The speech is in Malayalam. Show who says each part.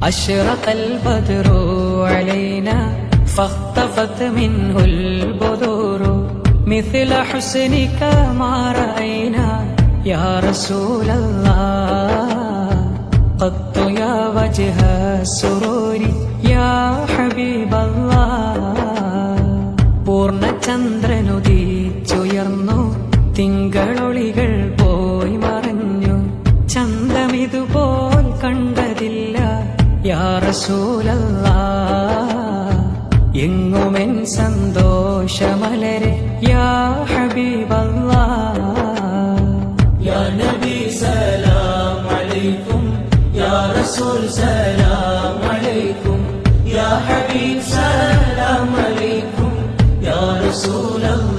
Speaker 1: أشرق البدر علينا فاختفت منه البدور مثل حسنك ما رأينا يا رسول الله قط يا وجه السرور يا حبيب الله പൂർണ്ണചന്ദ്രനുദിച്ചുയർന്നു തിങ്കളൊളികൾ പോയി മറഞ്ഞു ചന്തമിതുപോൽ കണ്ടതില്ല യാ റസൂലല്ലാഹ് എങ്ങുമെൻ സന്തോഷമലരെ യാ ഹബീബല്ലാഹ്
Speaker 2: യാ നബി സലാം അലൈക്കും യാ റസൂൽ സലാം അലൈക്കും യാ ഹബീബ് സലാം അലൈക്കും യാ റസൂലല്ലാഹ്